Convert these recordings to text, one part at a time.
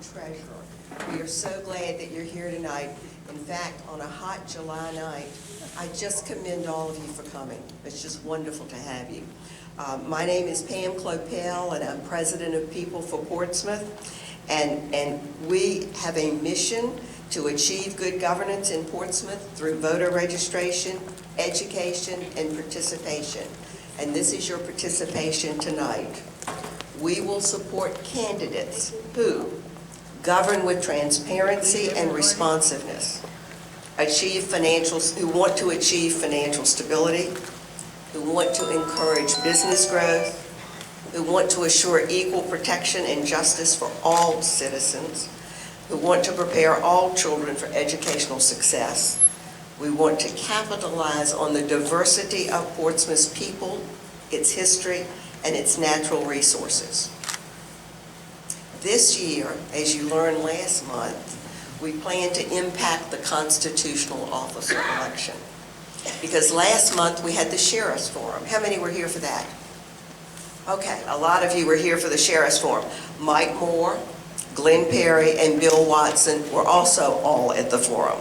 Treasurer. We are so glad that you're here tonight. In fact, on a hot July night, I just commend all of you for coming. It's just wonderful to have you. My name is Pam Clopel, and I'm president of People for Portsmouth. And we have a mission to achieve good governance in Portsmouth through voter registration, education, and participation. And this is your participation tonight. We will support candidates who govern with transparency and responsiveness, who want to achieve financial stability, who want to encourage business growth, who want to assure equal protection and justice for all citizens, who want to prepare all children for educational success. We want to capitalize on the diversity of Portsmouth's people, its history, and its natural resources. This year, as you learned last month, we plan to impact the constitutional officer election. Because last month we had the Sheriff's Forum. How many were here for that? Okay, a lot of you were here for the Sheriff's Forum. Mike Moore, Glenn Perry, and Bill Watson were also all at the forum.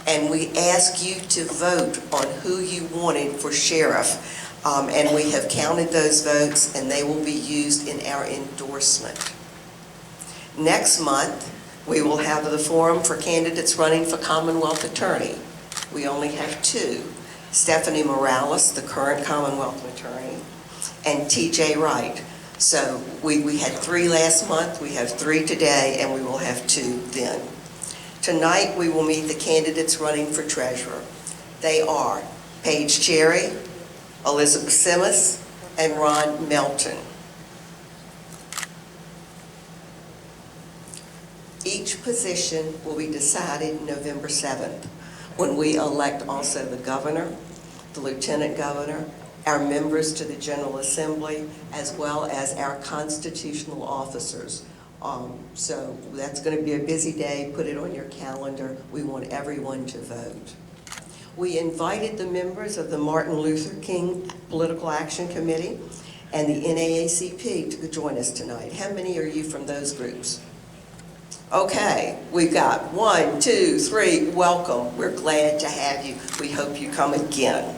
And we asked you to vote on who you wanted for sheriff. And we have counted those votes, and they will be used in our endorsement. Next month, we will have the forum for candidates running for Commonwealth Attorney. We only have two, Stephanie Morales, the current Commonwealth Attorney, and TJ Wright. So we had 3 last month, we have 3 today, and we will have 2 then. Tonight, we will meet the candidates running for treasurer. They are Paige Cherry, Elizabeth Simmons, and Ron Melton. Each position will be decided November 7th, when we elect also the governor, the lieutenant governor, our members to the General Assembly, as well as our constitutional officers. So that's going to be a busy day. Put it on your calendar. We want everyone to vote. We invited the members of the Martin Luther King Political Action Committee and the NAACP to join us tonight. How many are you from those groups? Okay, we've got 1, 2, 3, welcome. We're glad to have you. We hope you come again.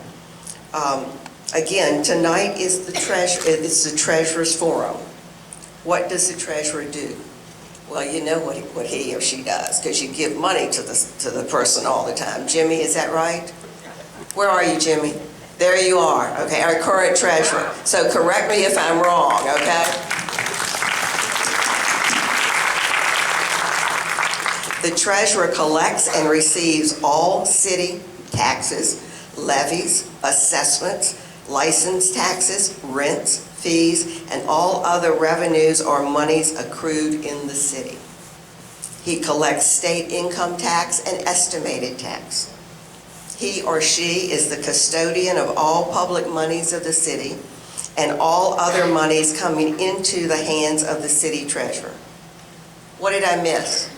Again, tonight is the Treasurer's Forum. What does the treasurer do? Well, you know what he or she does, because you give money to the person all the time. Jimmy, is that right? Where are you, Jimmy? There you are, okay, our current treasurer. So correct me if I'm wrong, okay? The treasurer collects and receives all city taxes, levies, assessments, license taxes, rents, fees, and all other revenues or monies accrued in the city. He collects state income tax and estimated tax. He or she is the custodian of all public monies of the city and all other monies coming into the hands of the city treasurer. What did I miss?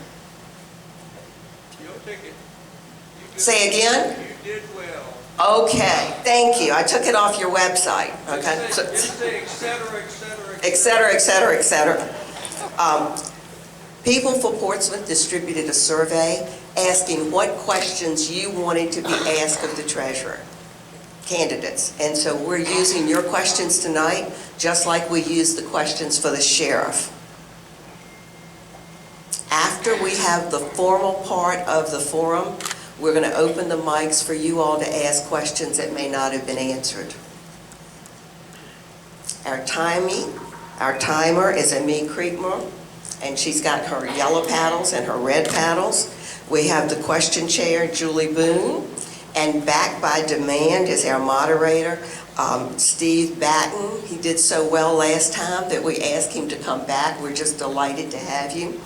Say again? You did well. Okay, thank you. I took it off your website. Okay. Just say et cetera, et cetera, Et cetera, et cetera, et cetera. People for Portsmouth distributed a survey asking what questions you wanted to be asked of the treasurer, candidates. And so we're using your questions tonight, just like we used the questions for the sheriff. After we have the formal part of the forum, we're going to open the mics for you all to ask questions that may not have been answered. Our timer is Amy Creekmore, and she's got her yellow paddles and her red paddles. We have the question chair, Julie Boone, and back by demand is our moderator, Steve Batten. He did so well last time that we asked him to come back. We're just delighted to have you.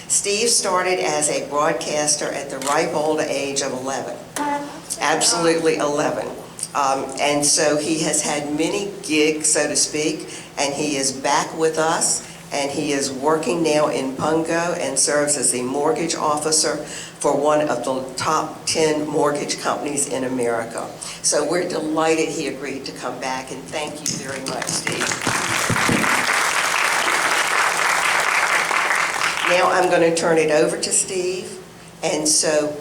Steve started as a broadcaster at the ripe old age of 11, absolutely 11. And so he has had many gigs, so to speak, and he is back with us, and he is working now in Pungo and serves as a mortgage officer for one of the top 10 mortgage companies in America. So we're delighted he agreed to come back, and thank you very much, Steve. Now I'm going to turn it over to Steve, and so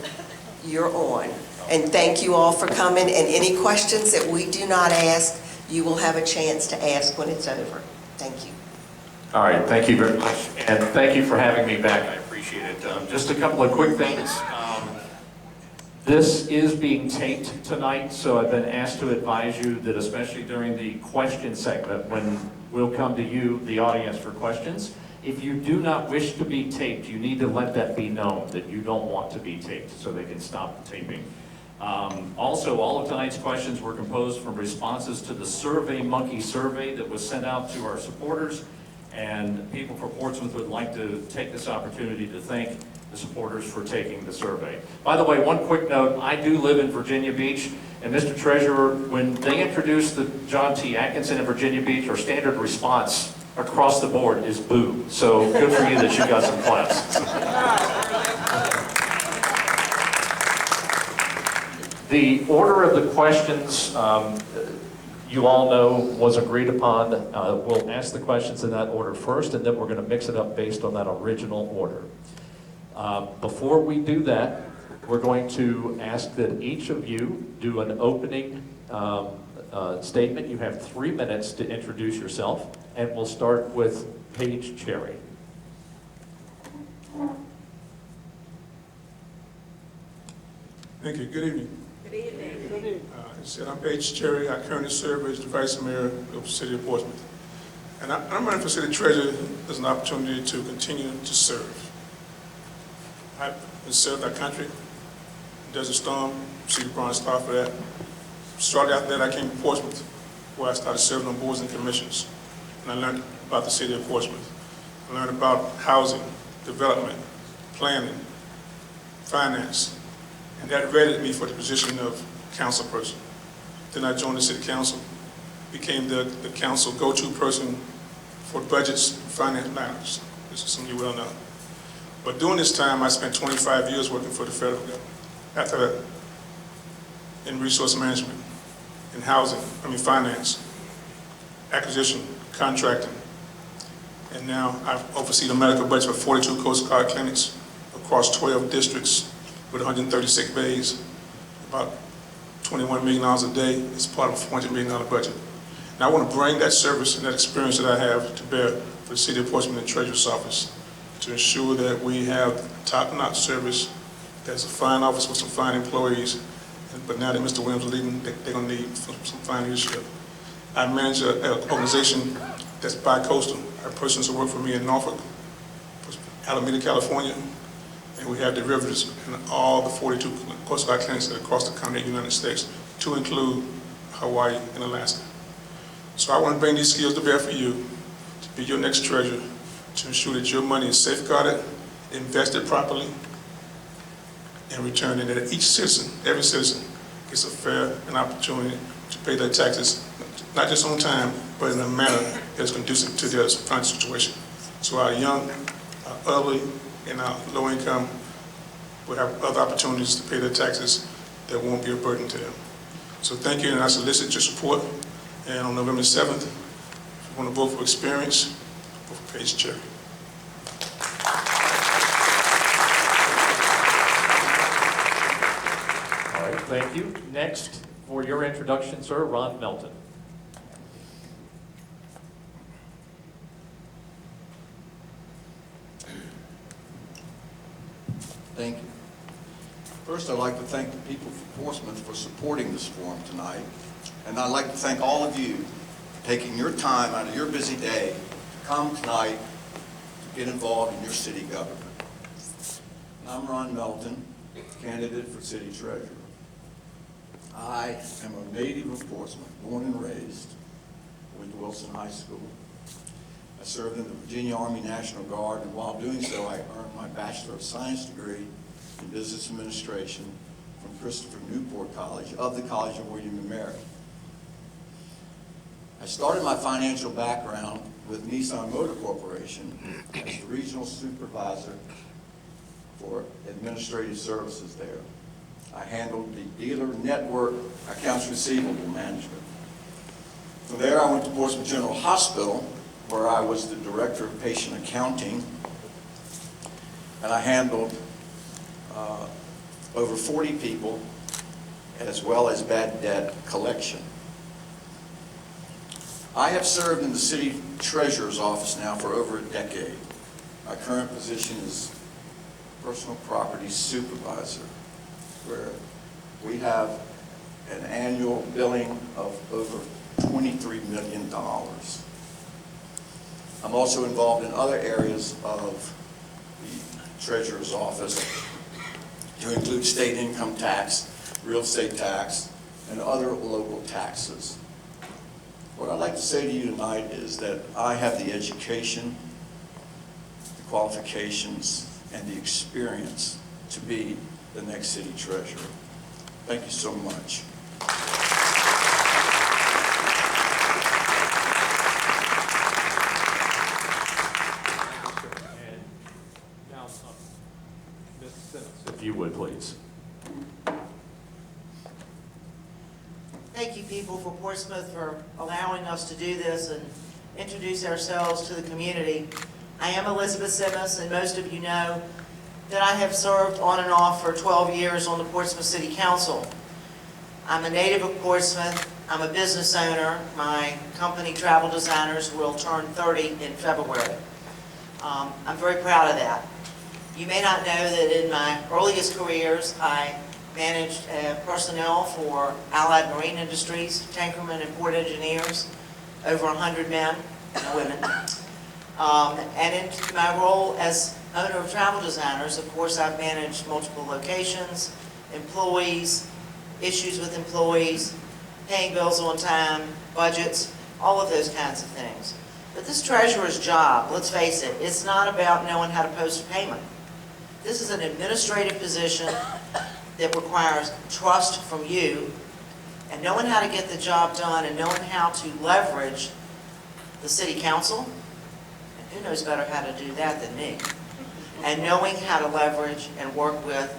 you're on. And thank you all for coming, and any questions that we do not ask, you will have a chance to ask when it's over. Thank you. All right, thank you very much, and thank you for having me back. I appreciate it. Just a couple of quick things. This is being taped tonight, so I've been asked to advise you that especially during the question segment, when we'll come to you, the audience, for questions, if you do not wish to be taped, you need to let that be known, that you don't want to be taped, so they can stop the taping. Also, all of tonight's questions were composed from responses to the Survey Monkey survey that was sent out to our supporters, and people for Portsmouth would like to take this opportunity to thank the supporters for taking the survey. By the way, one quick note, I do live in Virginia Beach, and Mr. Treasurer, when they introduced the John T. Atkinson in Virginia Beach, our standard response across the board is boo. So good for you that you got some claps. The order of the questions, you all know, was agreed upon. We'll ask the questions in that order first, and then we're going to mix it up based on that original order. Before we do that, we're going to ask that each of you do an opening statement. You have 3 minutes to introduce yourself, and we'll start with Paige Cherry. Thank you. Good evening. Good evening. Good evening. I'm Paige Cherry. I currently serve as the Vice Mayor of the City of Portsmouth. And I'm running for City Treasurer as an opportunity to continue to serve. I've served our country, Desert Storm, received a Bronze Star for that. Shortly after that, I came to Portsmouth, where I started serving on boards and commissions. And I learned about the City of Portsmouth. I learned about housing, development, planning, finance, and that readied me for the position of council person. Then I joined the City Council, became the council go-to person for budgets and finance matters. This is something you well know. But during this time, I spent 25 years working for the federal government. After that, in resource management, in housing, finance, acquisition, contracting. And now I oversee the medical budget for 42 Coast Guard clinics across 12 districts with 136 bays, about $21 million a day as part of a $400 million budget. And I want to bring that service and that experience that I have to bear for the City of Portsmouth and Treasurer's Office to ensure that we have top-notch service, that's a fine office with some fine employees, but now that Mr. Williams is leaving, they're going to need some fine leadership. I manage an organization that's bi-coastal. I have persons who work for me in Norfolk, Alameda, California, and we have derivatives in all the 42 Coast Guard clinics that are across the continental United States, to include Hawaii and Alaska. So I want to bring these skills to bear for you, to be your next treasurer, to ensure that your money is safeguarded, invested properly, and returned, and that each citizen, every citizen, gets a fair and opportunity to pay their taxes, not just on time, but in a manner that's conducive to their financial situation. So our young, our elderly, and our low income will have other opportunities to pay their taxes that won't be a burden to them. So thank you, and I solicit your support. And on November 7th, if you want to vote for experience, vote for Paige Cherry. All right, thank you. Next, for your introduction, sir, Ron Melton. Thank you. First, I'd like to thank the people from Portsmouth for supporting this forum tonight. And I'd like to thank all of you for taking your time out of your busy day to come tonight to get involved in your city government. I'm Ron Melton, candidate for city treasurer. I am a native of Portsmouth, born and raised. Went to Wilson High School. I served in the Virginia Army National Guard, and while doing so, I earned my Bachelor of Science degree in Business Administration from Christopher Newport College of the College of William and Mary. I started my financial background with Nissan Motor Corporation as the regional supervisor for administrative services there. I handled the dealer network accounts receivable management. From there, I went to Portsmouth General Hospital, where I was the director of patient accounting and I handled over 40 people, as well as bad debt collection. I have served in the city treasurer's office now for over a decade. My current position is personal property supervisor, where we have an annual billing of over $23 million. I'm also involved in other areas of the treasurer's office, to include state income tax, real estate tax, and other local taxes. What I'd like to say to you tonight is that I have the education, the qualifications, and the experience to be the next city treasurer. Thank you so much. And now, Ms. Simmons, if you would, please. Thank you, people, for Portsmouth for allowing us to do this and introduce ourselves to the community. I am Elizabeth Simmons, and most of you know that I have served on and off for 12 years on the Portsmouth City Council. I'm a native of Portsmouth. I'm a business owner. My company, Travel Designers, will turn 30 in February. I'm very proud of that. You may not know that in my earliest careers, I managed personnel for Allied Marine Industries, tankermen and port engineers, over 100 men and women. And in my role as owner of Travel Designers, of course, I've managed multiple locations, employees, issues with employees, paying bills on time, budgets, all of those kinds of things. But this treasurer's job, let's face it, it's not about knowing how to post a payment. This is an administrative position that requires trust from you and knowing how to get the job done and knowing how to leverage the city council, and who knows better how to do that than me, and knowing how to leverage and work with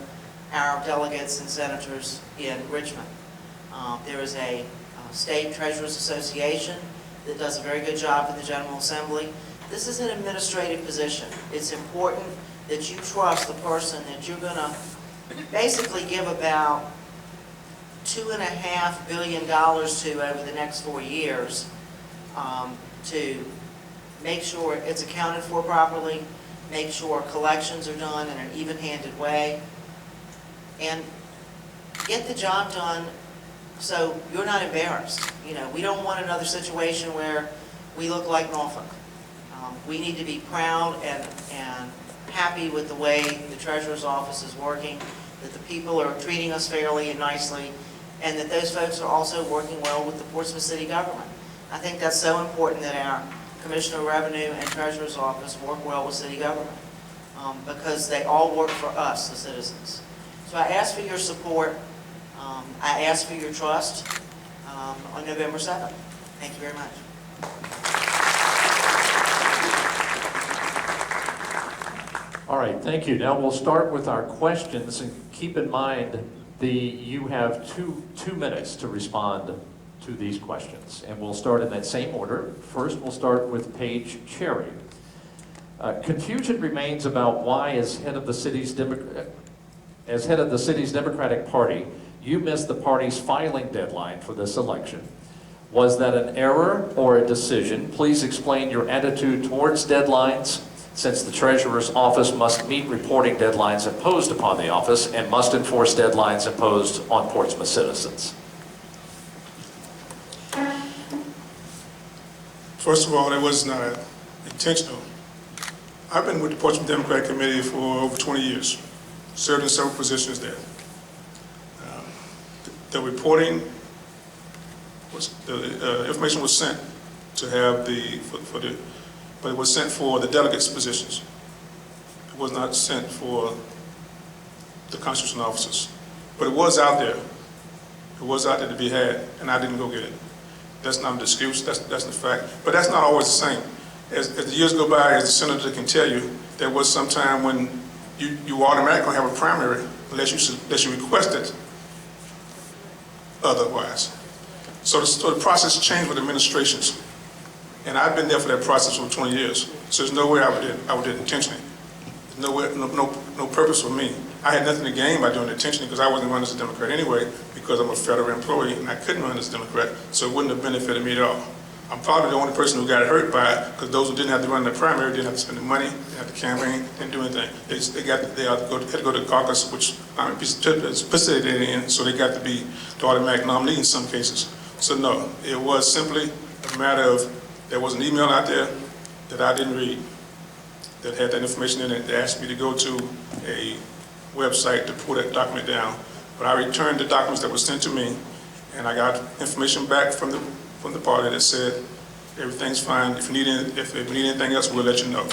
our delegates and senators in Richmond. There is a state treasurers association that does a very good job with the General Assembly. This is an administrative position. It's important that you trust the person that you're going to basically give about $2.5 billion to over the next 4 years to make sure it's accounted for properly, make sure collections are done in an even-handed way, and get the job done so you're not embarrassed. You know, we don't want another situation where we look like Norfolk. We need to be proud and happy with the way the Treasurer's Office is working, that the people are treating us fairly and nicely, and that those folks are also working well with the Portsmouth City government. I think that's so important that our Commissioner of Revenue and Treasurer's Office work well with city government because they all work for us, the citizens. So I ask for your support. I ask for your trust on November 7th. Thank you very much. All right, thank you. Now we'll start with our questions, and keep in mind you have two minutes to respond to these questions, and we'll start in that same order. First, we'll start with Paige Cherry. Confusion remains about why, as head of the city's Democratic Party, you missed the party's filing deadline for this election. Was that an error or a decision? Please explain your attitude towards deadlines, since the Treasurer's Office must meet reporting deadlines imposed upon the office and must enforce deadlines imposed on Portsmouth citizens. First of all, it was not intentional. I've been with the Portsmouth Democratic Committee for over 20 years, served in several positions there. The reporting the information was sent to have but it was sent for the delegates' positions. It was not sent for the constitutional officers. But it was out there. It was out there to be had, and I didn't go get it. That's not an excuse, that's the fact. But that's not always the same. As the years go by, as the senator can tell you, there was some time when you automatically have a primary unless you request it otherwise. So the process changed with administrations. And I've been there for that process for 20 years. So there's no way I would do it intentionally. No purpose for me. I had nothing to gain by doing the attention because I wasn't running as a Democrat anyway, because I'm a federal employee and I couldn't run as a Democrat, so it wouldn't have benefited me at all. I'm probably the only person who got hurt by it, because those who didn't have to run the primary didn't have to spend the money, didn't have to campaign, didn't do anything. They had to go to the caucus, which I'm participated in, so they got to be the automatic nominee in some cases. So no, it was simply a matter of, there was an email out there that I didn't read, that had that information in it, that asked me to go to a website to pull that document down. But I returned the documents that were sent to me, and I got information back from the party that said, everything's fine. If we need anything else, we'll let you know.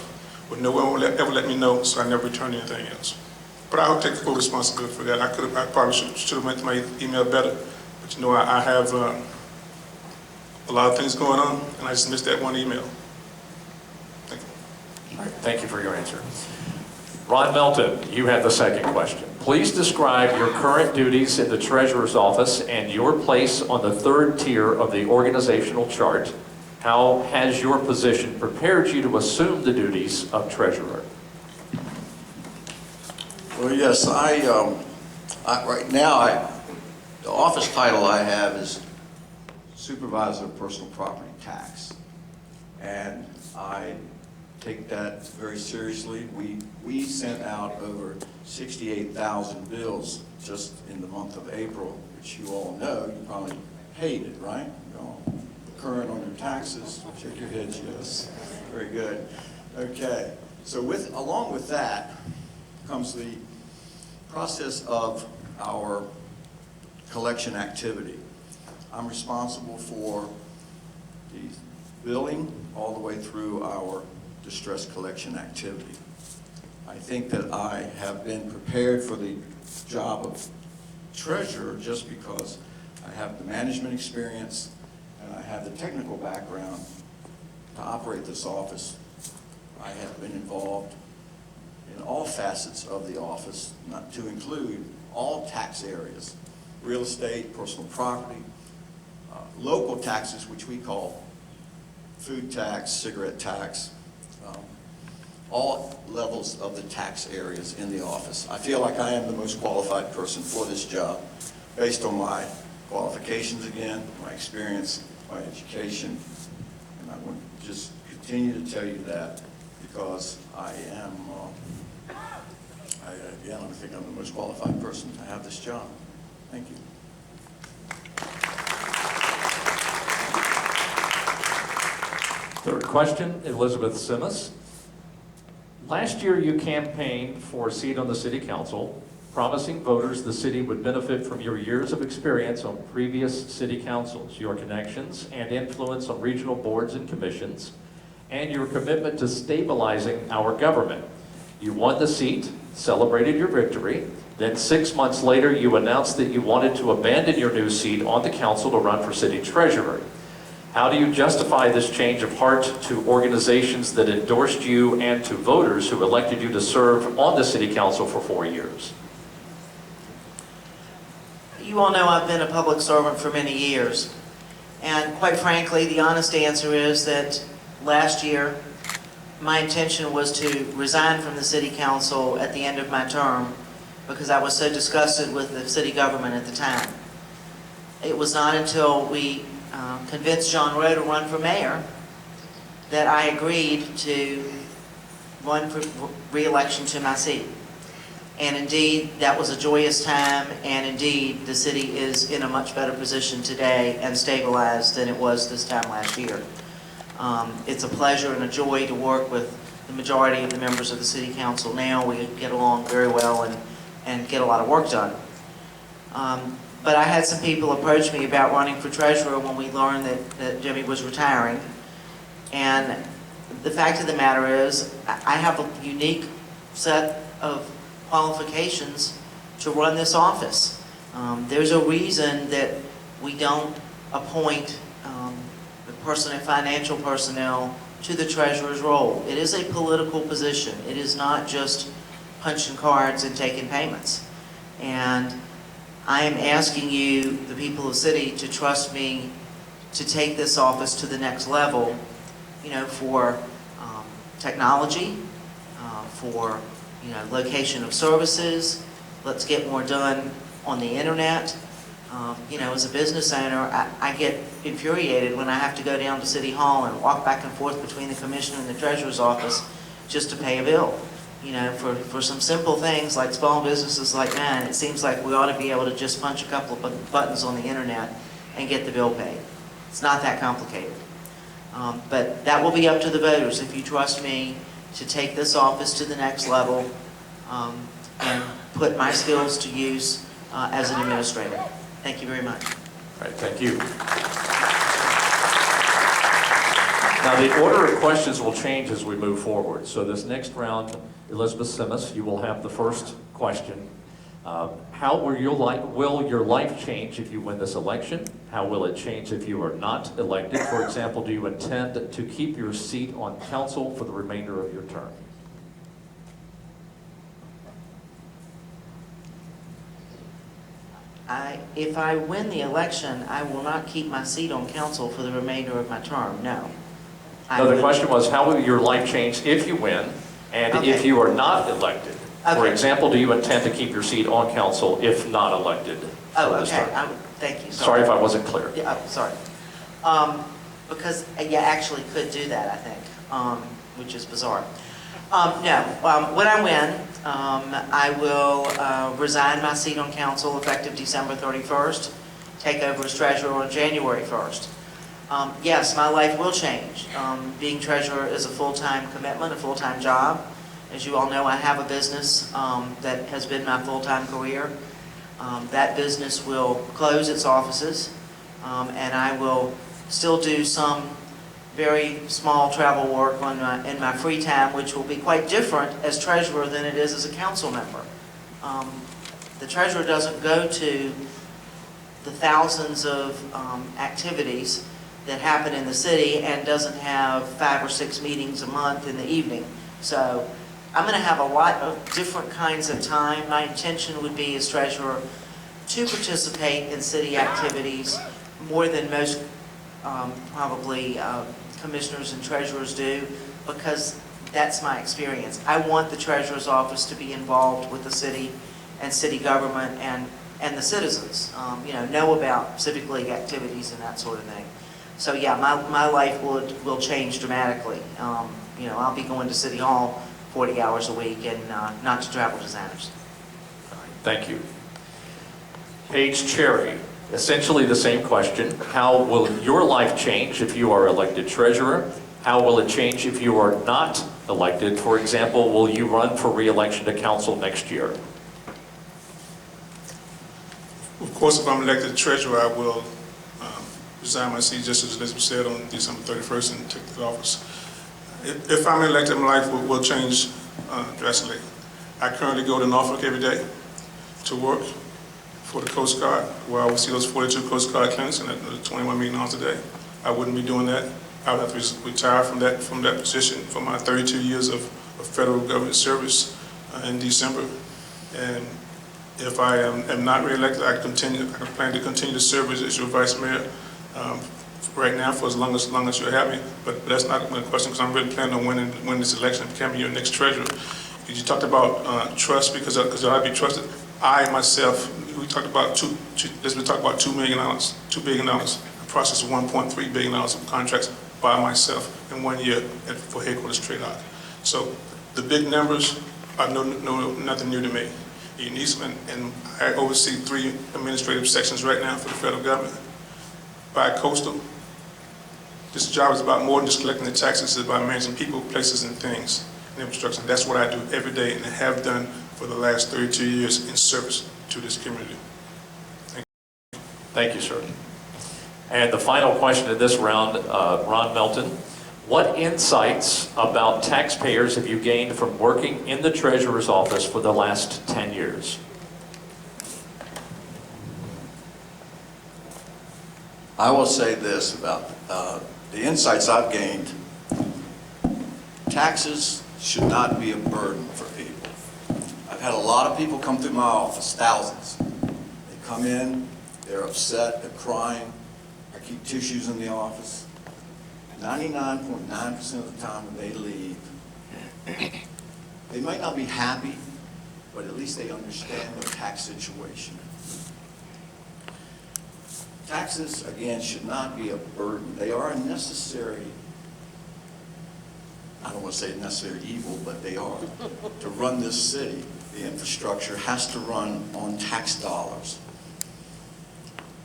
But no one will ever let me know, so I never returned anything else. But I will take full responsibility for that. I probably should have went to my email better. But you know, I have a lot of things going on, and I just missed that one email. Thank you. All right, thank you for your answer. Ron Melton, you have the second question. Please describe your current duties in the Treasurer's Office and your place on the third tier of the organizational chart. How has your position prepared you to assume the duties of Treasurer? Well, yes, right now, the office title I have is Supervisor of Personal Property Tax. And I take that very seriously. We sent out over 68,000 bills just in the month of April, which you all know. You probably paid it, right? You're all current on your taxes. Shake your heads, yes. Very good. Okay. So along with that comes the process of our collection activity. I'm responsible for the billing all the way through our distress collection activity. I think that I have been prepared for the job of treasurer just because I have the management experience and I have the technical background to operate this office. I have been involved in all facets of the office, not to include all tax areas, real estate, personal property, local taxes, which we call food tax, cigarette tax, all levels of the tax areas in the office. I feel like I am the most qualified person for this job based on my qualifications again, my experience, my education, and I want to just continue to tell you that because I am, I think I'm the most qualified person to have this job. Thank you. Third question, Elizabeth Simmons. Last year you campaigned for a seat on the City Council, promising voters the city would benefit from your years of experience on previous city councils, your connections and influence on regional boards and commissions, and your commitment to stabilizing our government. You won the seat, celebrated your victory, then 6 months later you announced that you wanted to abandon your new seat on the council to run for city treasurer. How do you justify this change of heart to organizations that endorsed you and to voters who elected you to serve on the City Council for 4 years? You all know I've been a public servant for many years. And quite frankly, the honest answer is that last year, my intention was to resign from the City Council at the end of my term because I was so disgusted with the city government at the time. It was not until we convinced John Rowe to run for mayor that I agreed to run for re-election to my seat. And indeed, that was a joyous time, and indeed, the city is in a much better position today and stabilized than it was this time last year. It's a pleasure and a joy to work with the majority of the members of the City Council now. We get along very well and get a lot of work done. But I had some people approach me about running for treasurer when we learned that Jimmy was retiring. And the fact of the matter is, I have a unique set of qualifications to run this office. There's a reason that we don't appoint the financial personnel to the treasurer's role. It is a political position. It is not just punching cards and taking payments. And I am asking you, the people of the city, to trust me to take this office to the next level, you know, for technology, for location of services. Let's get more done on the internet. As a business owner, I get infuriated when I have to go down to City Hall and walk back and forth between the Commissioner and the Treasurer's office just to pay a bill. For some simple things like small businesses like mine, it seems like we ought to be able to just punch a couple of buttons on the internet and get the bill paid. It's not that complicated. But that will be up to the voters if you trust me to take this office to the next level and put my skills to use as an administrator. Thank you very much. All right, thank you. Now, the order of questions will change as we move forward. So this next round, Elizabeth Simmons, you will have the first question. How will your life change if you win this election? How will it change if you are not elected? For example, do you intend to keep your seat on council for the remainder of your term? If I win the election, I will not keep my seat on council for the remainder of my term, no. No, the question was, how will your life change if you win and if you are not elected? For example, do you intend to keep your seat on council if not elected for this term? Thank you. Sorry if I wasn't clear. Yeah, sorry. Because you actually could do that, I think, which is bizarre. No, when I win, I will resign my seat on council effective December 31st, take over as treasurer on January 1st. Yes, my life will change. Being treasurer is a full-time commitment, a full-time job. As you all know, I have a business that has been my full-time career. That business will close its offices, and I will still do some very small travel work in my free time, which will be quite different as treasurer than it is as a council member. The treasurer doesn't go to the thousands of activities that happen in the city and doesn't have 5 or 6 meetings a month in the evening. So I'm going to have a lot of different kinds of time. My intention would be as treasurer to participate in city activities more than most probably commissioners and treasurers do, because that's my experience. I want the treasurer's office to be involved with the city and city government and the citizens, know about Civic League activities and that sort of thing. So yeah, my life will change dramatically. I'll be going to City Hall 40 hours a week and not to travel designers. Thank you. Paige Cherry, essentially the same question. How will your life change if you are elected treasurer? How will it change if you are not elected? For example, will you run for re-election to council next year? Of course, if I'm elected treasurer, I will resign my seat, just as Elizabeth said, on December 31st and take the office. If I'm elected, my life will change drastically. I currently go to Norfolk every day to work for the Coast Guard, where I will see those 42 Coast Guard clinics and 21 million hours a day. I wouldn't be doing that. I would have to retire from that position for my 32 years of federal government service in December. And if I am not reelected, I plan to continue to serve as your vice mayor right now for as long as you have me. But that's not my question, because I'm really planning on winning this election, becoming your next treasurer. You talked about trust, because I'd be trusted. I myself, we talked about $2 billion, $2 billion. I processed $1.3 billion of contracts by myself in 1 year for headquarters trade out. So the big numbers are nothing new to me. You need some, and I oversee 3 administrative sections right now for the federal government. Bi-coastal. This job is about more than just collecting the taxes. It's about managing people, places, and things, and infrastructure. That's what I do every day, and I have done for the last 32 years in service to this community. Thank you. Thank you, sir. And the final question in this round, Ron Melton. What insights about taxpayers have you gained from working in the Treasurer's office for the last 10 years? I will say this about the insights I've gained. Taxes should not be a burden for people. I've had a lot of people come through my office, thousands. They come in, they're upset, they're crying. I keep tissues in the office. 99.9% of the time when they leave, They might not be happy, but at least they understand their tax situation. Taxes, again, should not be a burden. They are a necessary, I don't want to say necessary evil, but they are. To run this city, the infrastructure has to run on tax dollars.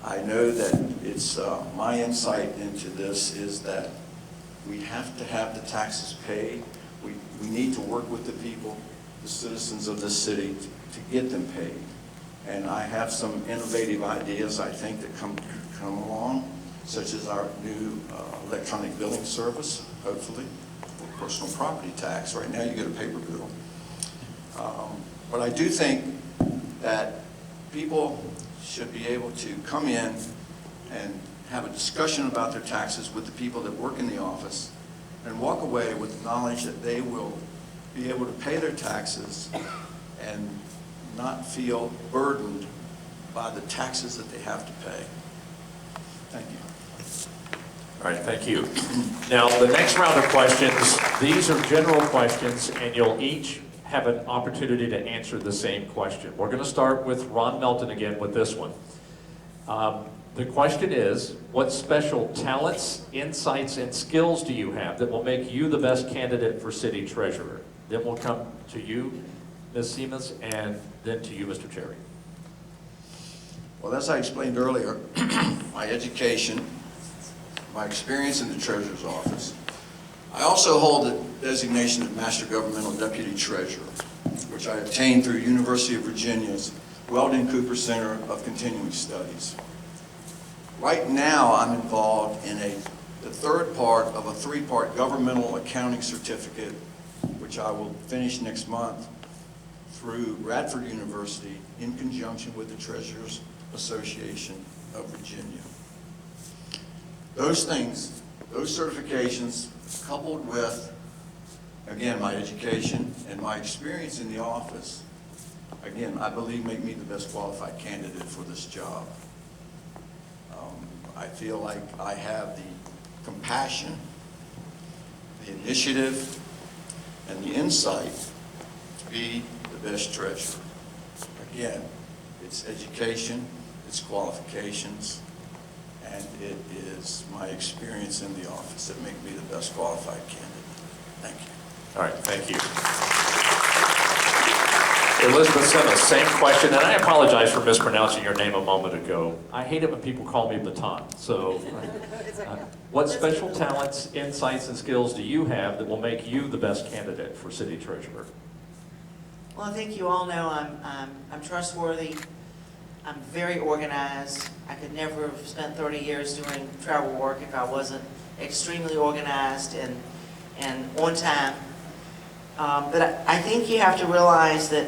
I know that it's, my insight into this is that we have to have the taxes paid. We need to work with the people, the citizens of this city, to get them paid. And I have some innovative ideas, I think, that come along, such as our new electronic billing service, hopefully, for personal property tax. Right now, you get a paper bill. But I do think that people should be able to come in and have a discussion about their taxes with the people that work in the office and walk away with the knowledge that they will be able to pay their taxes and not feel burdened by the taxes that they have to pay. Thank you. All right, thank you. Now, the next round of questions, these are general questions, and you'll each have an opportunity to answer the same question. We're going to start with Ron Melton again with this one. The question is, what special talents, insights, and skills do you have that will make you the best candidate for city treasurer? Then we'll come to you, Ms. Siemens, and then to you, Mr. Cherry. Well, as I explained earlier, my education, my experience in the treasurer's office. I also hold the designation of Master Governmental Deputy Treasurer, which I obtained through University of Virginia's Weldon Cooper Center of Continuing Studies. Right now, I'm involved in the third part of a three-part governmental accounting certificate, which I will finish next month through Radford University in conjunction with the Treasurers Association of Virginia. Those things, those certifications, coupled with, again, my education and my experience in the office, again, I believe make me the best qualified candidate for this job. I feel like I have the compassion, the initiative, and the insight to be the best treasurer. Again, it's education, it's qualifications, and it is my experience in the office that make me the best qualified candidate. Thank you. All right, thank you. Elizabeth Simmons, same question, and I apologize for mispronouncing your name a moment ago. I hate it when people call me Baton. So, what special talents, insights, and skills do you have that will make you the best candidate for city treasurer? Well, I think you all know I'm trustworthy. I'm very organized. I could never have spent 30 years doing travel work if I wasn't extremely organized and on time. But I think you have to realize that,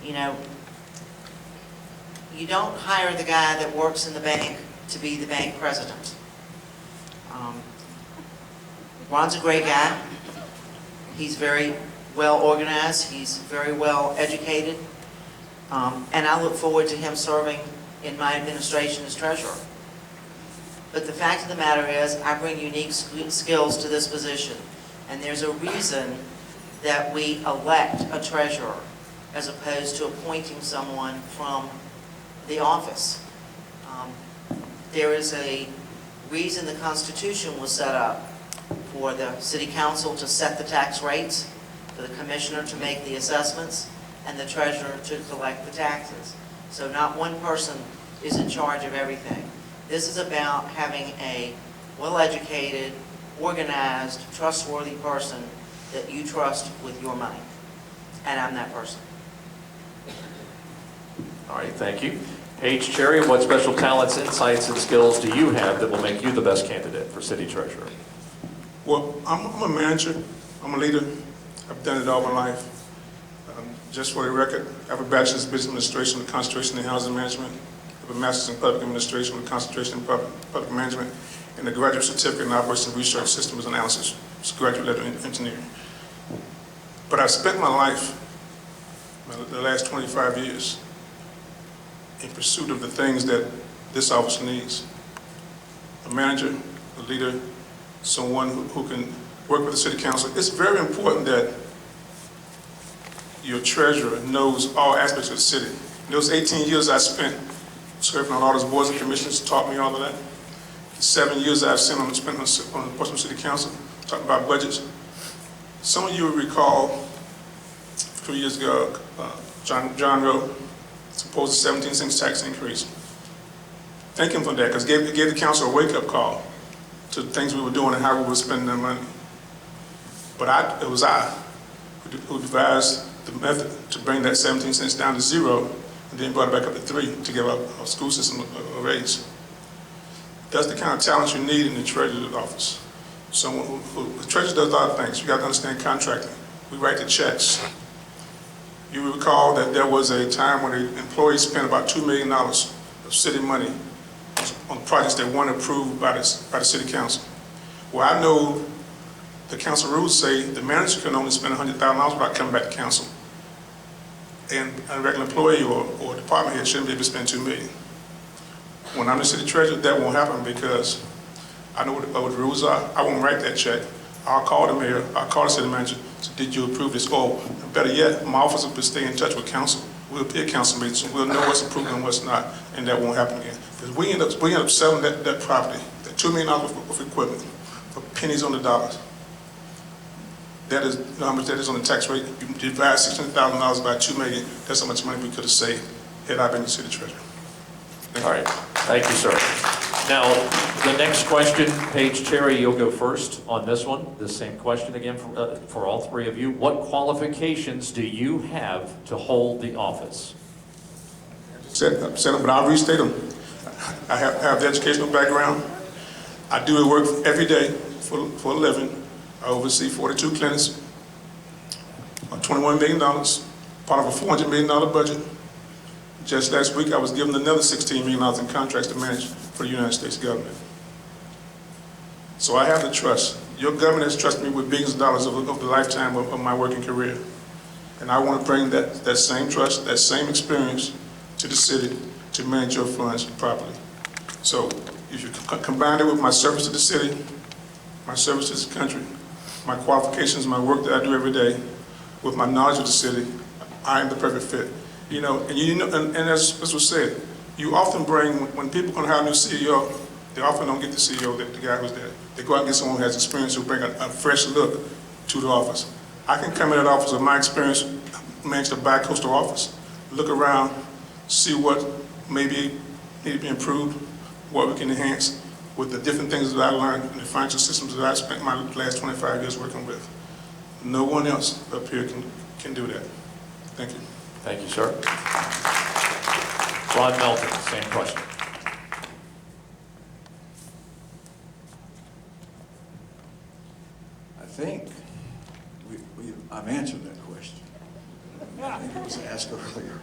you know, you don't hire the guy that works in the bank to be the bank president. Ron's a great guy. He's very well organized. He's very well educated. And I look forward to him serving in my administration as treasurer. But the fact of the matter is, I bring unique skills to this position. And there's a reason that we elect a treasurer as opposed to appointing someone from the office. There is a reason the Constitution was set up for the City Council to set the tax rates, for the Commissioner to make the assessments, and the Treasurer to collect the taxes. So not one person is in charge of everything. This is about having a well-educated, organized, trustworthy person that you trust with your money. And I'm that person. All right, thank you. Paige Cherry, what special talents, insights, and skills do you have that will make you the best candidate for city treasurer? Well, I'm a manager, I'm a leader, I've done it all my life. Just for the record, I have a bachelor's in business administration with concentration in housing management. I have a master's in public administration with concentration in public management, and a graduate certificate in operations research systems analysis. It's a graduate level in engineering. But I've spent my life, the last 25 years, in pursuit of the things that this office needs. A manager, a leader, someone who can work with the city council. It's very important that your treasurer knows all aspects of the city. Those 18 years I spent serving on all those boards and commissions taught me all of that. The 7 years I've spent on the Portsmouth City Council talking about budgets. Some of you will recall a few years ago, John Rowe proposed a 17 cents tax increase. Thank him for that, because it gave the council a wake-up call to the things we were doing and how we were spending our money. But it was I who devised the method to bring that 17 cents down to 0, and then brought it back up to 3 to give our school system a raise. That's the kind of talent you need in the treasurer's office. Someone the treasurer does a lot of things. You got to understand contracting. We write the checks. You will recall that there was a time when the employees spent about $2 million of city money on projects that weren't approved by the city council. Well, I know the council rules say the manager can only spend $100,000 without coming back to council. And a regular employee or department head shouldn't be able to spend $2 million. When I'm the city treasurer, that won't happen because I know what the rules are. I won't write that check. I'll call the mayor, I'll call the city manager, say, did you approve this? Or better yet, my office will stay in touch with council. We'll be at council meetings, and we'll know what's approved and what's not, and that won't happen again. Because we end up selling that property, that $2 million of equipment, for pennies on the dollars. That is, you know how much that is on the tax rate? You divide $600,000 by $2 million, that's how much money we could have saved had I been the city treasurer. All right, thank you, sir. Now, the next question, Paige Cherry, you'll go first on this one. The same question again for all three of you. What qualifications do you have to hold the office? Said them, but I'll restate them. I have the educational background. I do work every day for a living. I oversee 42 clinics, $21 million, part of a $400 million budget. Just last week, I was given another $16 million in contracts to manage for the United States government. So I have the trust. Your government has trusted me with billions of dollars over the lifetime of my working career. And I want to bring that same trust, that same experience to the city to manage your funds properly. So if you combine it with my service to the city, my service to this country, my qualifications, my work that I do every day, with my knowledge of the city, I am the perfect fit. You know, and as was said, you often bring, when people can hire a new CEO, they often don't get the CEO, the guy who's there. They go out and get someone who has experience who bring a fresh look to the office. I can come in that office with my experience, manage the bi-coastal office, look around, see what maybe need to be improved, what we can enhance with the different things that I learned in the financial systems that I spent my last 25 years working with. No one else up here can do that. Thank you. Thank you, sir. Ron Melton, same question. I think I've answered that question. I think it was asked earlier.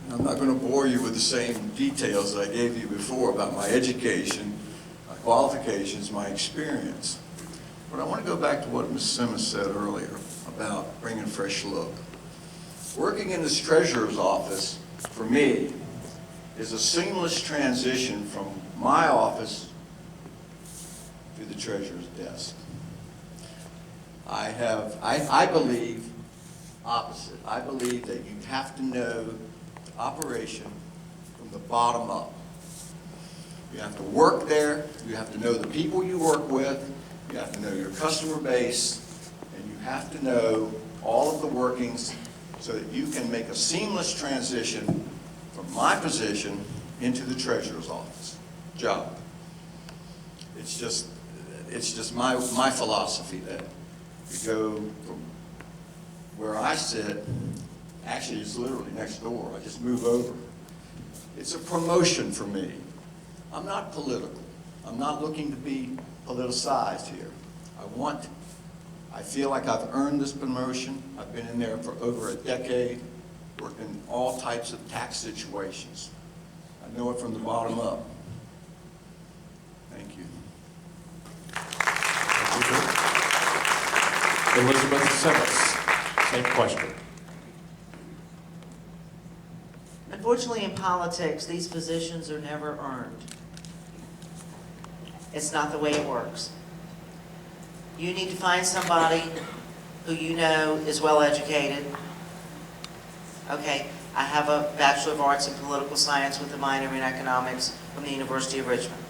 And I'm not going to bore you with the same details that I gave you before about my education, my qualifications, my experience. But I want to go back to what Ms. Simmons said earlier about bringing a fresh look. Working in this treasurer's office, for me, is a seamless transition from my office to the treasurer's desk. I believe opposite. I believe that you have to know the operation from the bottom up. You have to work there, you have to know the people you work with, you have to know your customer base, and you have to know all of the workings so that you can make a seamless transition from my position into the treasurer's office job. It's just my philosophy that you go from where I sit, actually it's literally next door, I just move over. It's a promotion for me. I'm not political. I'm not looking to be politicized here. I feel like I've earned this promotion. I've been in there for over a decade, worked in all types of tax situations. I know it from the bottom up. Thank you. Elizabeth Simmons, same question. Unfortunately, in politics, these positions are never earned. It's not the way it works. You need to find somebody who you know is well educated, Okay, I have a Bachelor of Arts in Political Science with a minor in Economics from the University of Richmond.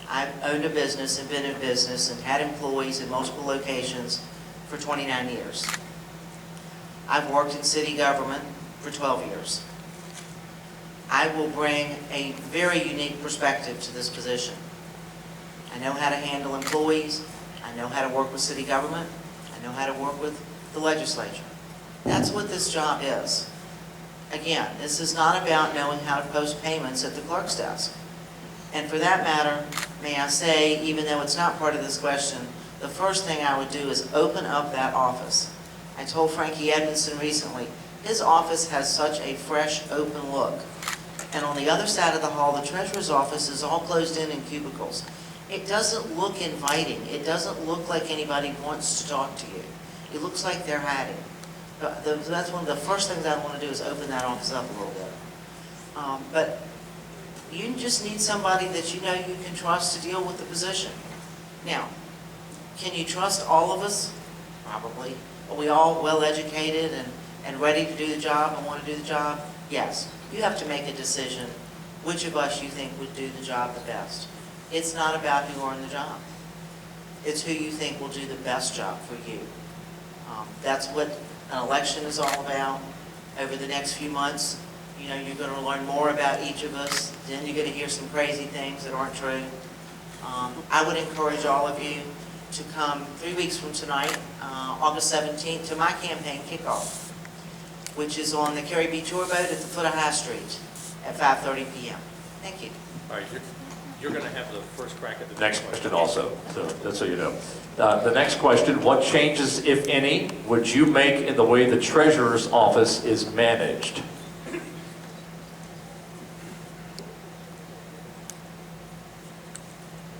I've owned a business and been in business and had employees in multiple locations for 29 years. I've worked in city government for 12 years. I will bring a very unique perspective to this position. I know how to handle employees. I know how to work with city government. I know how to work with the legislature. That's what this job is. Again, this is not about knowing how to post payments at the clerk's desk. And for that matter, may I say, even though it's not part of this question, the first thing I would do is open up that office. I told Frankie Edmondson recently, his office has such a fresh, open look. And on the other side of the hall, the treasurer's office is all closed in cubicles. It doesn't look inviting. It doesn't look like anybody wants to talk to you. It looks like they're hiding. That's one of the first things I want to do is open that office up a little bit. But you just need somebody that you know you can trust to deal with the position. Now, can you trust all of us? Probably. Are we all well-educated and ready to do the job and want to do the job? Yes. You have to make a decision which of us you think would do the job the best. It's not about who earned the job. It's who you think will do the best job for you. That's what an election is all about. Over the next few months, you know, you're going to learn more about each of us. Then you're going to hear some crazy things that aren't true. I would encourage all of you to come 3 weeks from tonight, August 17th, to my campaign kickoff, which is on the Carey Beach Tour Boat at the foot of High Street at 5:30 p.m. Thank you. All right, you're going to have the first crack at the next question also, so that's so you know. The next question, what changes, if any, would you make in the way the treasurer's office is managed?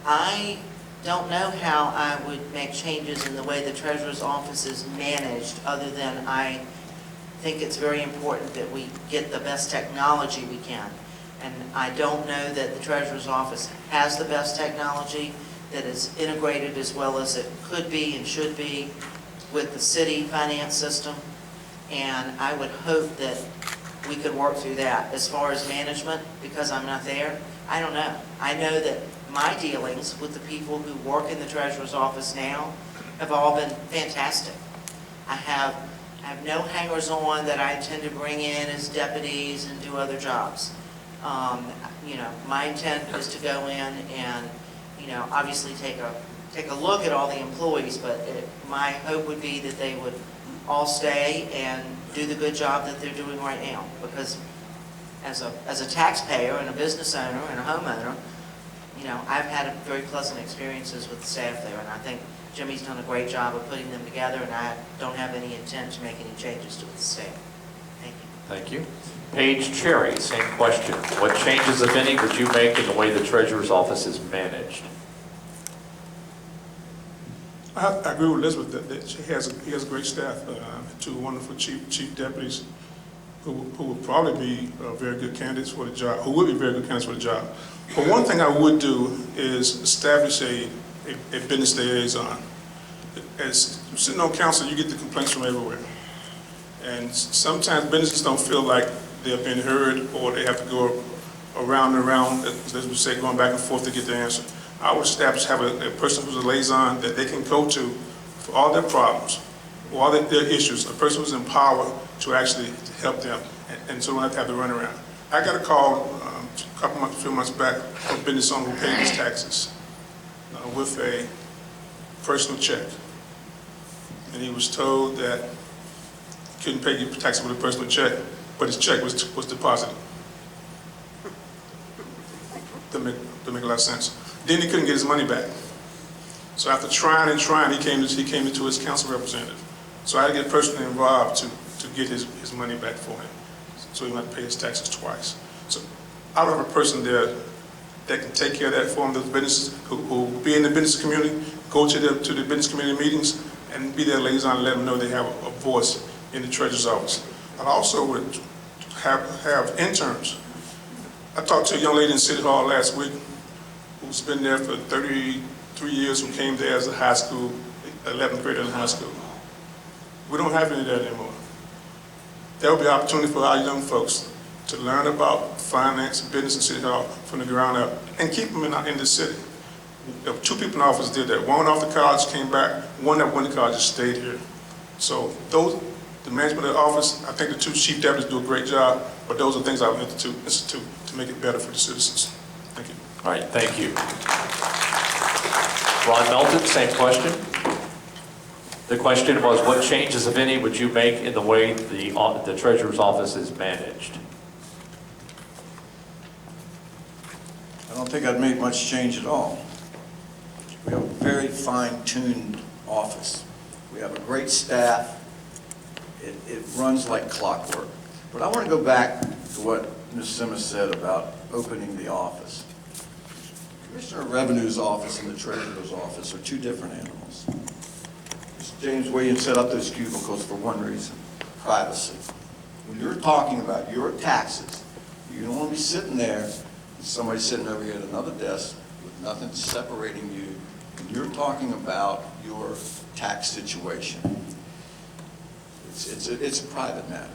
I don't know how I would make changes in the way the treasurer's office is managed, other than I think it's very important that we get the best technology we can. And I don't know that the treasurer's office has the best technology that is integrated as well as it could be and should be with the city finance system. And I would hope that we could work through that. As far as management, because I'm not there, I don't know. I know that my dealings with the people who work in the treasurer's office now have all been fantastic. I have no hangers-on that I intend to bring in as deputies and do other jobs. You know, my intent is to go in and, you know, obviously take a look at all the employees, but my hope would be that they would all stay and do the good job that they're doing right now. Because as a taxpayer and a business owner and a homeowner, you know, I've had very pleasant experiences with the staff there, and I think Jimmy's done a great job of putting them together, and I don't have any intent to make any changes to the staff. Thank you. Thank you. Paige Cherry, same question. What changes, if any, would you make in the way the treasurer's office is managed? I agree with Elizabeth that he has a great staff, two wonderful chief deputies who would probably be very good candidates for the job, who would be very good candidates for the job. But one thing I would do is establish a business liaison. As sitting on council, you get the complaints from everywhere. And sometimes businesses don't feel like they're being heard, or they have to go around and around, as we say, going back and forth to get the answer. I would establish, have a person who's a liaison that they can go to for all their problems, or all their issues, a person who's empowered to actually help them, and so they don't have to run around. I got a call a few months back from a business owner who paid his taxes with a personal check. And he was told that he couldn't pay your taxes with a personal check, but his check was deposited. Doesn't make a lot of sense. Then he couldn't get his money back. So after trying and trying, he came to his council representative. So I had to get personally involved to get his money back for him, so he wouldn't have to pay his taxes twice. So I would have a person there that can take care of that for him, those businesses who be in the business community, go to the business community meetings, and be their liaison and let them know they have a voice in the treasurer's office. I also would have interns. I talked to a young lady in City Hall last week who's been there for 33 years, who came there as a high school, 11th grader in high school. We don't have any of that anymore. There will be opportunity for our young folks to learn about finance, business, and City Hall from the ground up, and keep them in the city. There were 2 people in the office did that. One went off to college, came back. One that went to college just stayed here. So the management of the office, I think the 2 chief deputies do a great job, but those are things I would institute to make it better for the citizens. Thank you. All right, thank you. Ron Melton, same question. The question was, what changes, if any, would you make in the way the treasurer's office is managed? I don't think I'd make much change at all. We have a very fine-tuned office. We have a great staff. It runs like clockwork. But I want to go back to what Ms. Simmons said about opening the office. Commissioner of Revenue's office and the Treasurer's office are 2 different animals. Mr. James Williams set up those cubicles for one reason: privacy. When you're talking about your taxes, you don't want to be sitting there and somebody sitting over here at another desk with nothing separating you. When you're talking about your tax situation, it's a private matter.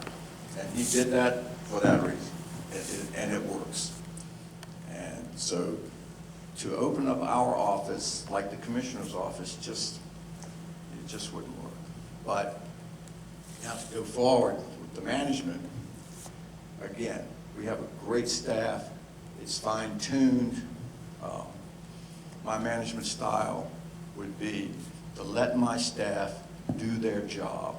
And he did that for that reason, and it works. And so to open up our office like the Commissioner's office, it just wouldn't work. But you have to go forward with the management. Again, we have a great staff. It's fine-tuned. My management style would be to let my staff do their job.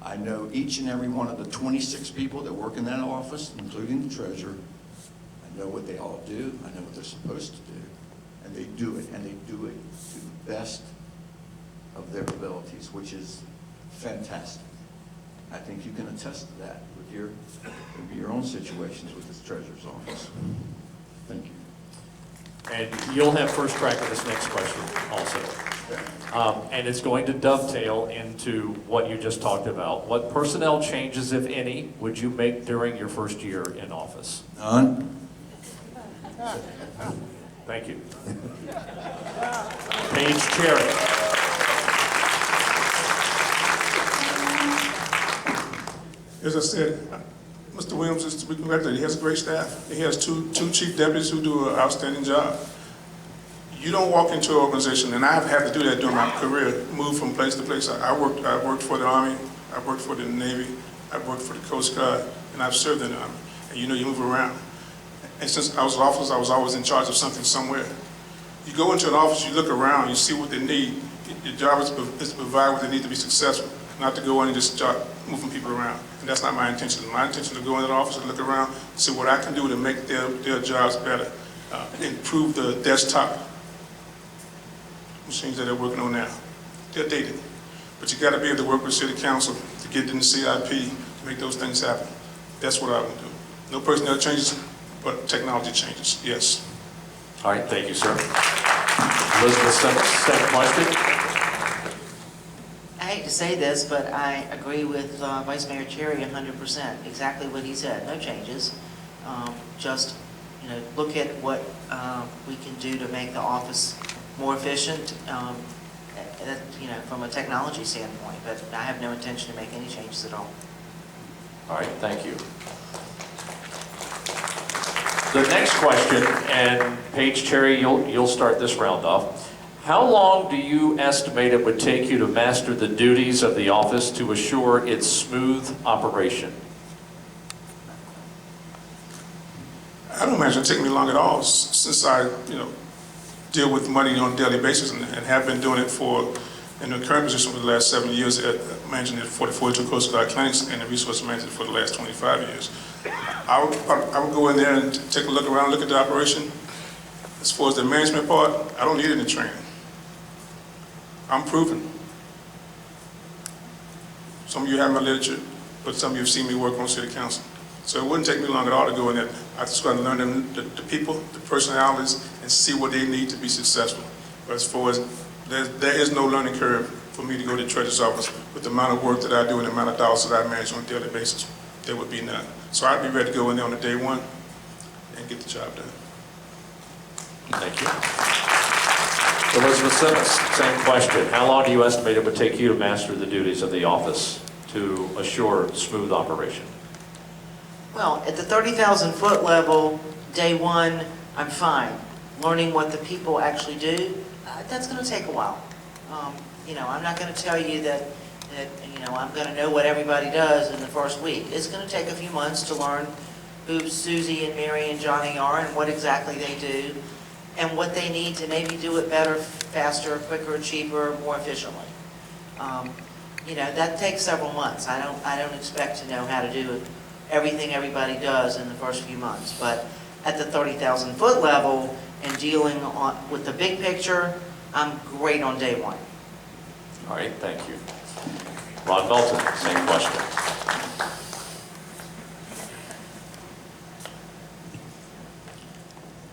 I know each and every one of the 26 people that work in that office, including the treasurer. I know what they all do. I know what they're supposed to do. And they do it, and they do it to the best of their abilities, which is fantastic. I think you can attest to that with your own situations with the treasurer's office. Thank you. And you'll have first crack at this next question also. And it's going to dovetail into what you just talked about. What personnel changes, if any, would you make during your first year in office? None. Thank you. Paige Cherry. As I said, Mr. Williams is to be congratulated. He has a great staff. He has two chief deputies who do an outstanding job. You don't walk into an organization, and I've had to do that during my career, move from place to place. I worked for the Army, I worked for the Navy, I worked for the Coast Guard, and I've served in the Army. And you know, you move around. And since I was in office, I was always in charge of something somewhere. You go into an office, you look around, you see what they need. Your job is to provide what they need to be successful, not to go in and just start moving people around. And that's not my intention. My intention is to go into the office and look around, see what I can do to make their jobs better, improve the desktop machines that they're working on now. They're dated. But you got to be able to work with City Council to get in the CIP to make those things happen. That's what I would do. No personnel changes, but technology changes, yes. All right, thank you, sir. Elizabeth Simmons, second question. I hate to say this, but I agree with Vice Mayor Cherry 100%. Exactly what he said. No changes. Just, look at what we can do to make the office more efficient, from a technology standpoint. But I have no intention to make any changes at all. All right, thank you. The next question, and Paige Cherry, you'll start this round off. How long do you estimate it would take you to master the duties of the office to assure its smooth operation? I don't imagine it take me long at all, since I, deal with money on a daily basis and have been doing it in the current position for the last 7 years, managing it for the 42 Coast Guard clinics and the resource management for the last 25 years. I would go in there and take a look around, look at the operation. As far as the management part, I don't need any training. I'm proven. Some of you have my literature, but some of you have seen me work on City Council. So it wouldn't take me long at all to go in there. I just got to learn the people, the personalities, and see what they need to be successful. But as far as, there is no learning curve for me to go to the treasurer's office with the amount of work that I do and the amount of dollars that I manage on a daily basis. There would be none. So I'd be ready to go in there on the day one and get the job done. Thank you. Elizabeth Simmons, same question. How long do you estimate it would take you to master the duties of the office to assure smooth operation? Well, at the 30,000 foot level, day one, I'm fine. Learning what the people actually do, that's going to take a while. You know, I'm not going to tell you that you know, I'm going to know what everybody does in the first week. It's going to take a few months to learn who Susie and Mary and Johnny are and what exactly they do and what they need to maybe do it better, faster, quicker, cheaper, more efficiently. You know, that takes several months. I don't expect to know how to do everything everybody does in the first few months. But at the 30,000 foot level and dealing with the big picture, I'm great on day one. All right, thank you. Ron Belton, same question.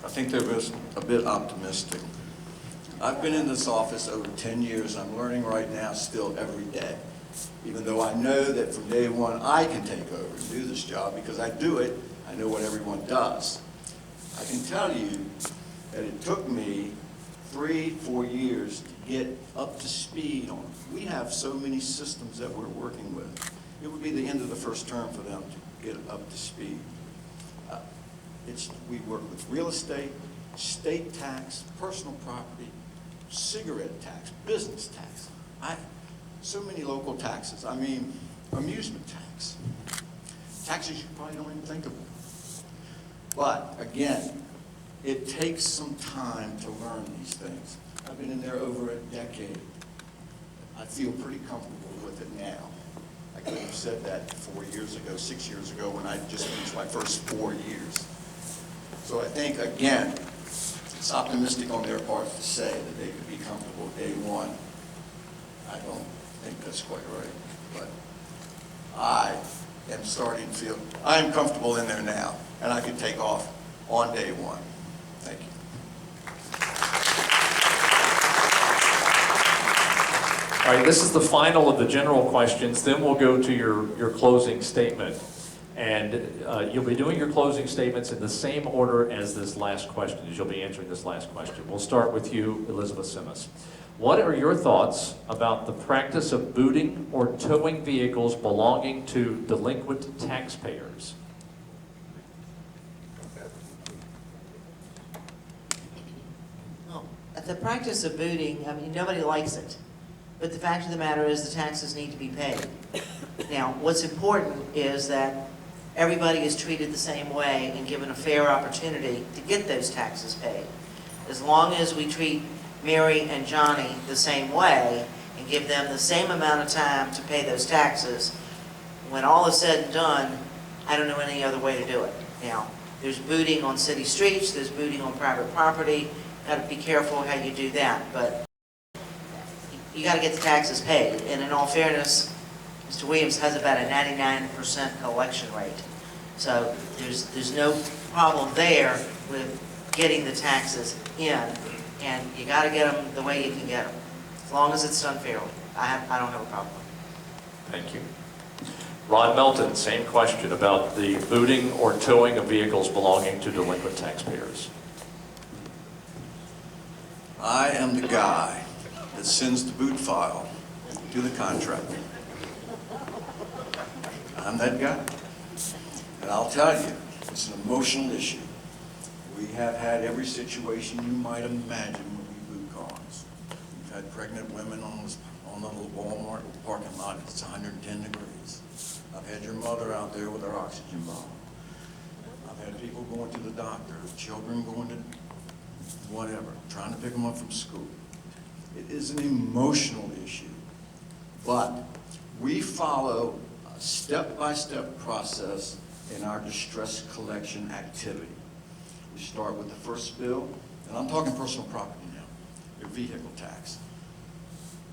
I think they were a bit optimistic. I've been in this office over 10 years. I'm learning right now still every day. Even though I know that from day one I can take over and do this job because I do it, I know what everyone does. I can tell you that it took me 3-4 years to get up to speed on. We have so many systems that we're working with. It would be the end of the first term for them to get up to speed. We work with real estate, state tax, personal property, cigarette tax, business tax. So many local taxes. I mean, amusement tax. Taxes you probably don't even think of. But again, it takes some time to learn these things. I've been in there over a decade. I feel pretty comfortable with it now. I could have said that 4 years ago, 6 years ago, when I just finished my first 4 years. So I think, again, it's optimistic on their part to say that they could be comfortable day one. I don't think that's quite right, but I am starting to feel, I am comfortable in there now, and I can take off on day one. Thank you. All right, this is the final of the general questions. Then we'll go to your closing statement. And you'll be doing your closing statements in the same order as this last question, as you'll be answering this last question. We'll start with you, Elizabeth Simmons. What are your thoughts about the practice of booting or towing vehicles belonging to delinquent taxpayers? Well, the practice of booting, I mean, nobody likes it. But the fact of the matter is the taxes need to be paid. Now, what's important is that everybody is treated the same way and given a fair opportunity to get those taxes paid. As long as we treat Mary and Johnny the same way and give them the same amount of time to pay those taxes, when all is said and done, I don't know any other way to do it. Now, there's booting on city streets, there's booting on private property. Got to be careful how you do that, but you got to get the taxes paid. And in all fairness, Mr. Williams has about a 99% collection rate. So there's no problem there with getting the taxes in, and you got to get them the way you can get them, as long as it's done fairly. I don't have a problem. Thank you. Ron Melton, same question about the booting or towing of vehicles belonging to delinquent taxpayers. I am the guy that sends the boot file to the contractor. I'm that guy. And I'll tell you, it's an emotional issue. We have had every situation you might imagine when we boot cars. We've had pregnant women on the little Walmart parking lot. It's 110 degrees. I've had your mother out there with her oxygen bottle. I've had people going to the doctor, children going to whatever, trying to pick them up from school. It is an emotional issue, but we follow a step-by-step process in our distress collection activity. We start with the first bill, and I'm talking personal property now, your vehicle tax.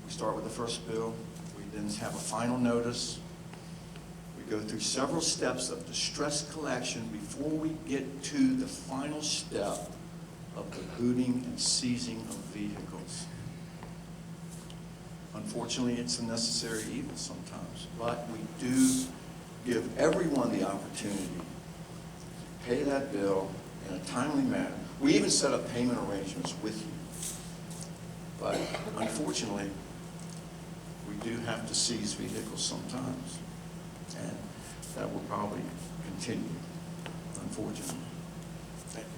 We start with the first bill, we then have a final notice. We go through several steps of distress collection before we get to the final step of the booting and seizing of vehicles. Unfortunately, it's a necessary evil sometimes, but we do give everyone the opportunity to pay that bill in a timely manner. We even set up payment arrangements with you. But unfortunately, we do have to seize vehicles sometimes. And that will probably continue, unfortunately. Thank you.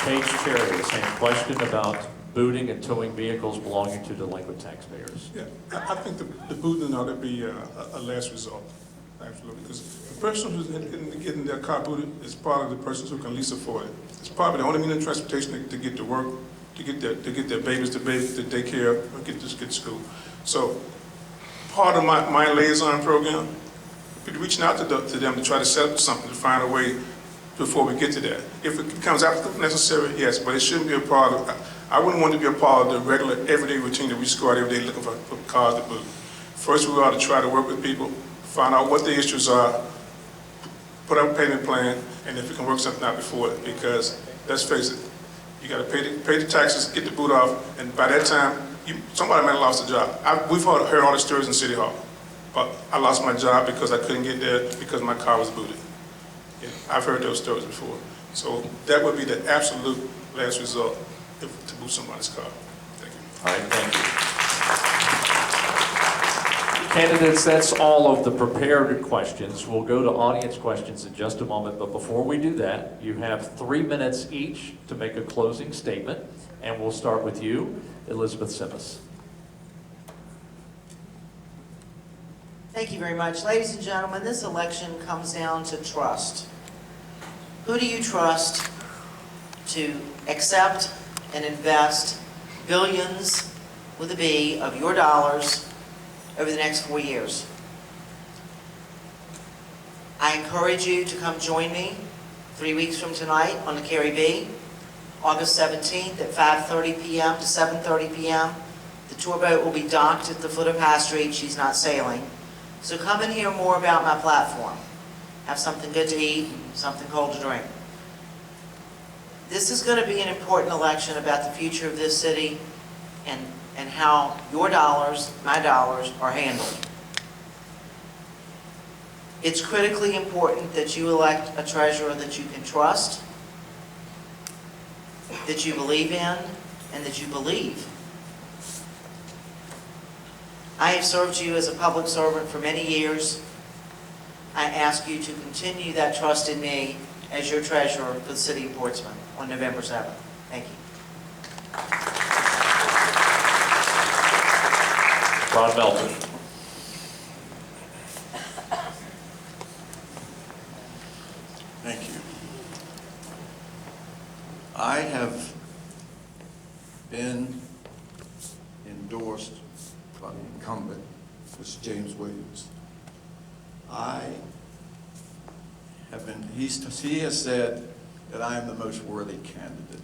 Page Cherry, the same question about booting and towing vehicles belonging to delinquent taxpayers. Yeah, I think the booting ought to be a last resort, absolutely, because the person who's getting their car booted is probably the person who can least afford it. It's probably the only means of transportation to get to work, to get their babies to daycare, or get to school. So part of my liaison program, reaching out to them to try to set up something, to find a way before we get to that. If it becomes absolutely necessary, yes, but it shouldn't be a part of, I wouldn't want to be a part of the regular, everyday routine that we just go out every day looking for cars to boot. First, we ought to try to work with people, find out what the issues are, put up a payment plan, and if we can work something out before it, because let's face it, you got to pay the taxes, get the boot off, and by that time, somebody might have lost a job. We've heard all the stories in City Hall, but I lost my job because I couldn't get there because my car was booted. Yeah, I've heard those stories before. So that would be the absolute last resort to boot somebody's car. Thank you. All right, thank you. Candidates, that's all of the prepared questions. We'll go to audience questions in just a moment, but before we do that, you have 3 minutes each to make a closing statement, and we'll start with you, Elizabeth Simmons. Thank you very much. Ladies and gentlemen, this election comes down to trust. Who do you trust to accept and invest billions, with a B, of your dollars over the next 4 years? I encourage you to come join me 3 weeks from tonight on the Carrie B, August 17th at 5:30 p.m. to 7:30 p.m. The tour boat will be docked at the foot of High Street. She's not sailing. So come and hear more about my platform. Have something good to eat, something cold to drink. This is going to be an important election about the future of this city and how your dollars, my dollars, are handled. It's critically important that you elect a treasurer that you can trust, that you believe in, and that you believe. I have served you as a public servant for many years. I ask you to continue that trust in me as your treasurer for the city of Portsmouth on November 7th. Thank you. Ron Melton. Thank you. I have been endorsed by the incumbent, Mr. James Williams. He has said that I am the most worthy candidate.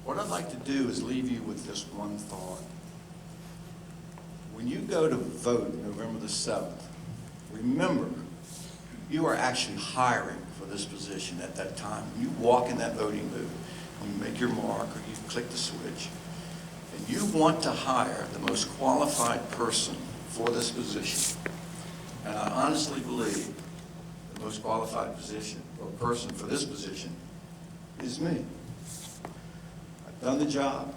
What I'd like to do is leave you with this one thought. When you go to vote November the 7th, remember, you are actually hiring for this position at that time. When you walk in that voting booth, when you make your mark or you click the switch, and you want to hire the most qualified person for this position, and I honestly believe the most qualified position or person for this position is me. I've done the job.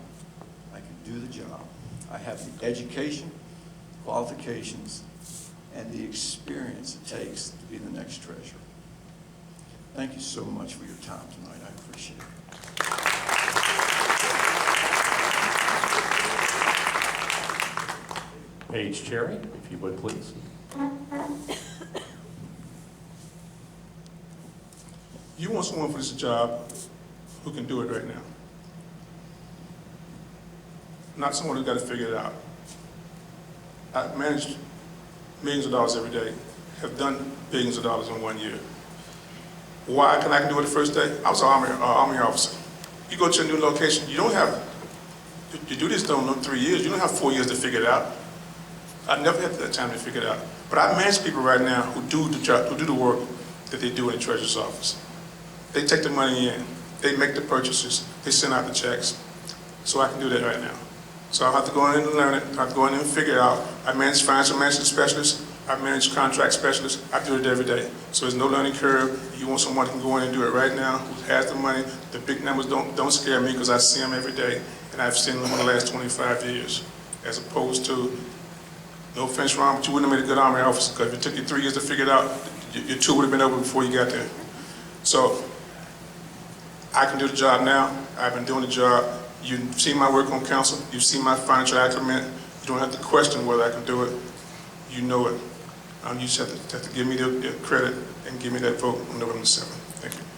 I can do the job. I have the education, qualifications, and the experience it takes to be the next treasurer. Thank you so much for your time tonight. I appreciate it. Paige Cherry, if you would please. You want someone for this job who can do it right now. Not someone who's got to figure it out. I've managed millions of dollars every day, have done billions of dollars in 1 year. Why can I do it the first day? I was an army officer. You go to a new location, you don't have, you do this in 3 years, you don't have 4 years to figure it out. I never had that time to figure it out. But I manage people right now who do the job, who do the work that they do in the treasurer's office. They take the money in, they make the purchases, they send out the checks. So I can do that right now. So I have to go in and learn it, I have to go in and figure it out. I manage financial management specialists, I manage contract specialists, I do it every day. So there's no learning curve. You want someone who can go in and do it right now, who has the money. The big numbers don't scare me because I see them every day. and I've seen them in the last 25 years, as opposed to, no offense, Ron, but you wouldn't have made a good Army officer, because if it took you 3 years to figure it out, your tour would have been over before you got there. So I can do the job now. I've been doing the job. You've seen my work on council. You've seen my financial acumen. You don't have to question whether I can do it. You know it. You just have to give me the credit and give me that vote on November 7th. Thank you.